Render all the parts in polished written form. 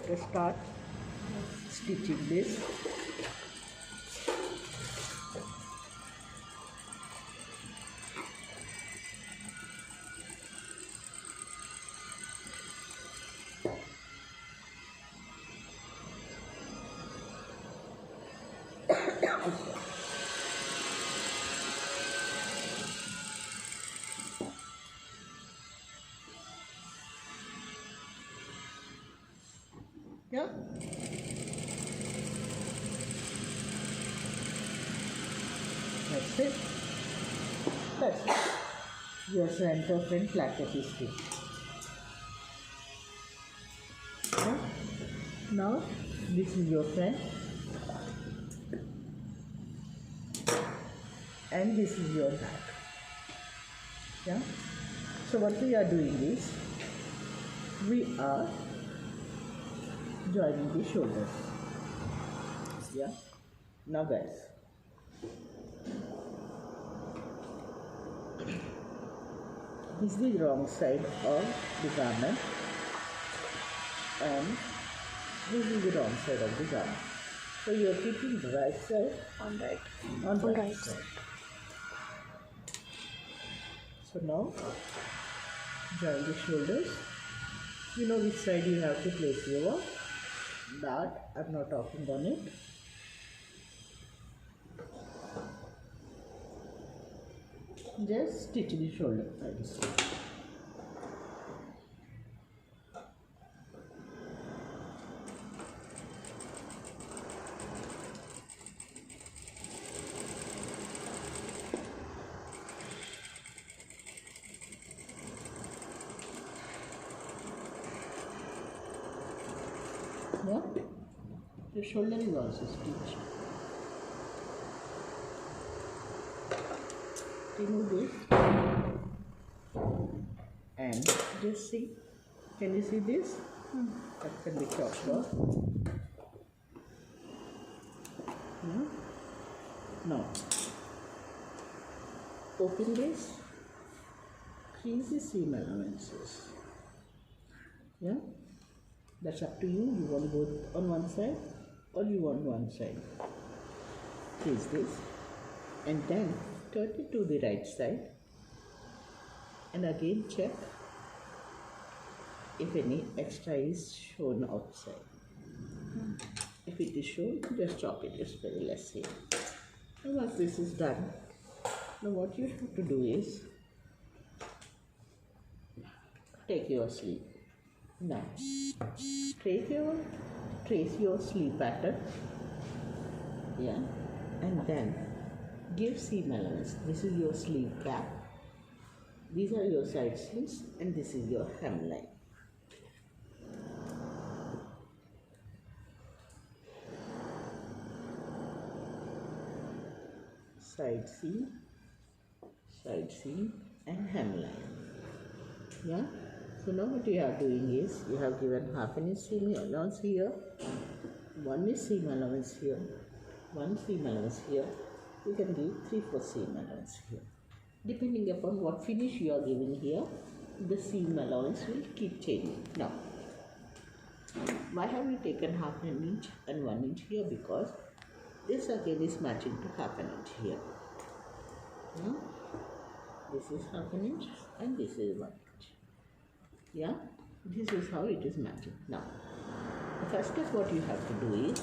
let us start stitching this. Yeah. That's it. That's it. Your center front placket is stitched. Yeah. Now this is your front and this is your back. Yeah. So what we are doing is we are joining the shoulders. Yeah. Now guys, this is the wrong side of the garment and this is the wrong side of the garment. So you are keeping the right side On right. on the On right right side. So now join the shoulders. You know which side you have to place your dart. I'm not talking on it. Just stitch the shoulder sides. Yeah, the shoulder is also stitched. Remove this and just see. Can you see this? That can be chopped off. Yeah. Now open this. Crease the seam allowances. Yeah. That's up to you. You want to go on one side or you want one side. Crease this and then turn it to the right side and again check if any extra is shown outside. If it is shown, just chop it. It's very less here. Now once this is done, now what you have to do is take your sleeve. Now trace your sleeve pattern. Yeah, and then give seam allowance. This is your sleeve cap. These are your side sleeves and this is your hemline. Side seam and hemline. Yeah. So now what you are doing is you have given half an inch seam allowance here, 1 inch seam allowance here, 1 seam allowance here. You can give 3/4 seam allowance here. Depending upon what finish you are giving here, the seam allowance will keep changing. Now, why have we taken half an inch and 1 inch here? Because this again is matching to half an inch here. Yeah? This is half an inch and this is 1 inch. Yeah, this is how it is matching. Now, the first step what you have to do is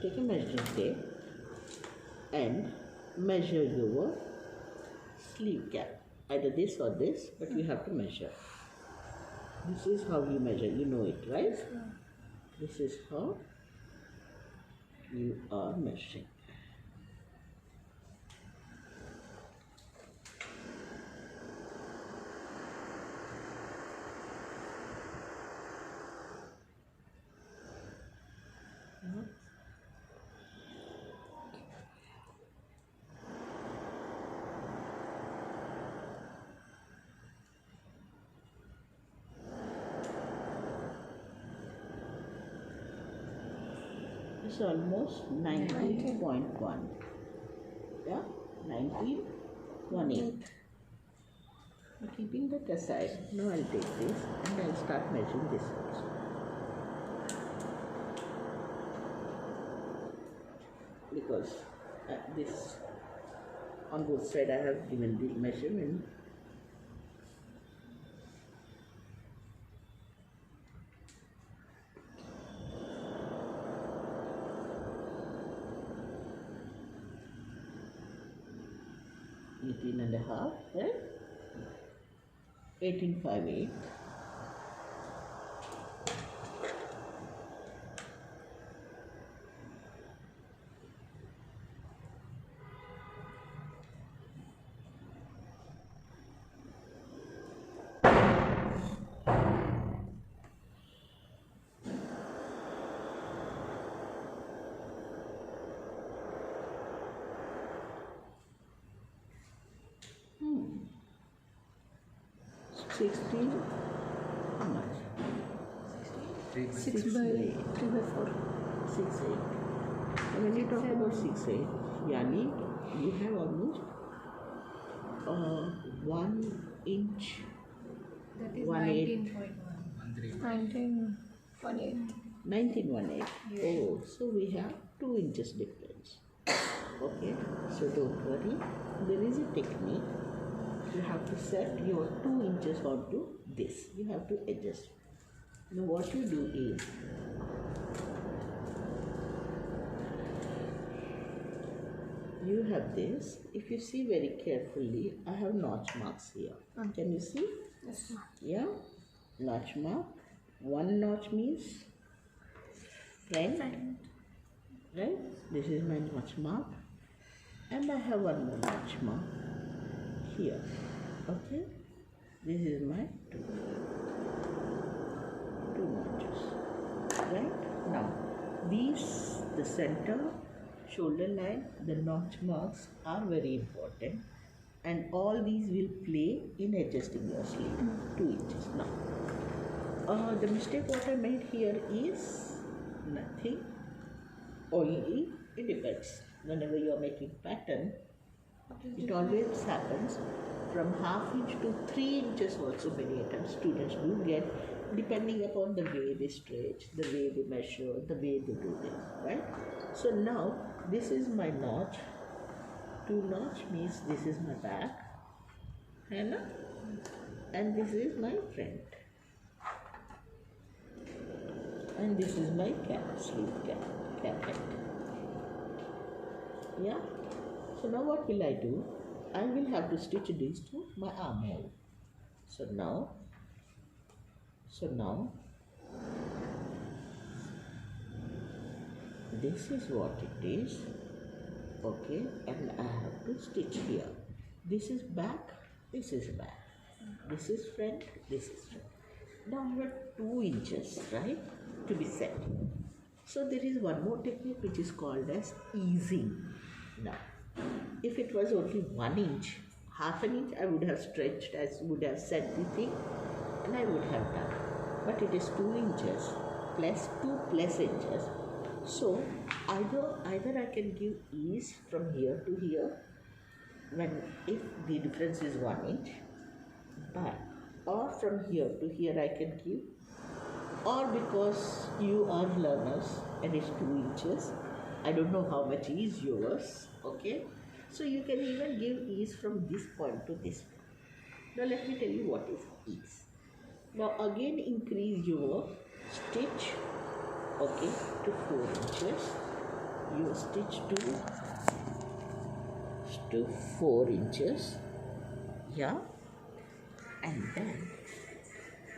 take a measuring tape and measure your sleeve cap. Either this or this, but you have to measure. This is how you measure. You know it, right? This is how you are measuring. It's almost 19.1. Yeah, 19.18. Keeping that aside, now I'll take this and I'll start measuring this also. because this on both sides I have given the measurement. Eighteen and a half, right? 1858. Hmm. 16, how much? 6 by 3 by 4. 6, 8. And when you talk about 6, 8, yani you have almost 1 inch, That is 1/8. 19.1. 1918. 1918. Yes. Oh, so we have 2 inches difference. Okay, so don't worry. There is a technique. You have to set your 2 inches onto this. You have to adjust. Now what you do is, you have this. If you see very carefully, I have notch marks here. Can you see? Yes, ma'am. Yeah, notch mark. One notch means front, right? This is my notch mark, and I have one more notch mark here. Okay, this is my two notches. Right now, the center, shoulder line, the notch marks are very important, and all these will play in adjusting your sleeve 2 inches. Now, the mistake what I made here is nothing. Only it depends. Whenever you are making pattern, it always happens from half inch to 3 inches also many times students do get, depending upon the way they stretch, the way they measure, the way they do this, right? So now this is my notch. 2 notch means this is my back, and this is my front, and this is my sleeve cap. Yeah. So now what will I do? I will have to stitch this to my armhole. So now, this is what it is. Okay, and I have to stitch here. This is back, this is back. This is front, this is front. Now I have 2 inches, right, to be set. So there is one more technique which is called as easing. Now, if it was only 1 inch, half an inch, I would have stretched, would have set the thing, and I would have done. But it is 2 inches plus 2 plus inches. So either I can give ease from here to here, if the difference is 1 inch, or from here to here I can give, or because you are learners and it's 2 inches, I don't know how much is yours, okay? So you can even give ease from this point to this point. Now let me tell you what is ease. Now again increase your stitch, okay, to 4 inches. You stitch to 4 inches, yeah, and then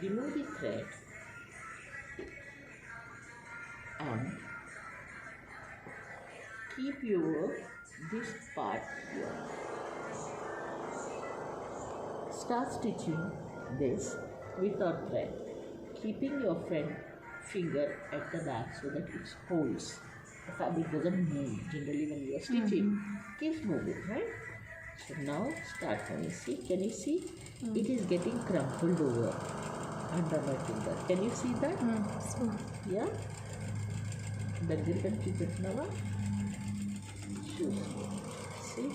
remove the thread and keep this part here. Start stitching this without thread, keeping your front finger at the back so that it holds. The fabric doesn't move. Generally when you are stitching, keeps moving, right? So now start. Can you see? It is getting crumpled over under my finger. Can you see that? Yeah? దగ్గర కనిపించుతున్నావా? See?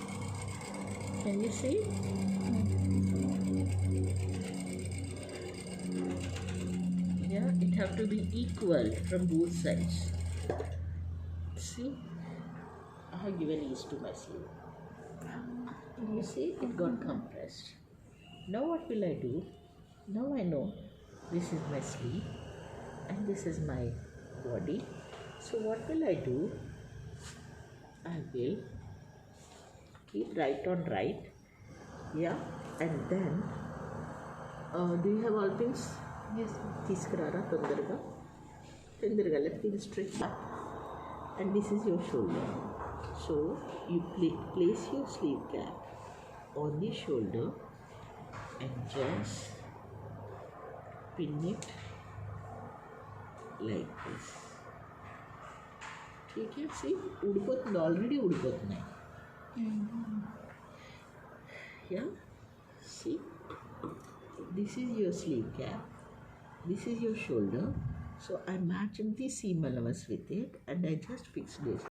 Can you see? Yeah, it have to be equal from both sides. See? have given ease to my sleeve. You see, it got compressed. Now what will I do? Now I know this is my sleeve and this is my body. So what will I do? I will keep right on right. Yeah, and then do you have all pins? Yes. తీసుకురారా తొందరగా let things straight back. And this is your shoulder. So you place your sleeve cap on the shoulder and just pin it like this. You can see ఊడిపోతుంది, already ఊడిపోతున్నాయి. Yeah, see, this is your sleeve cap, this is your shoulder. So I matched the seam allowance with it and I just fixed this.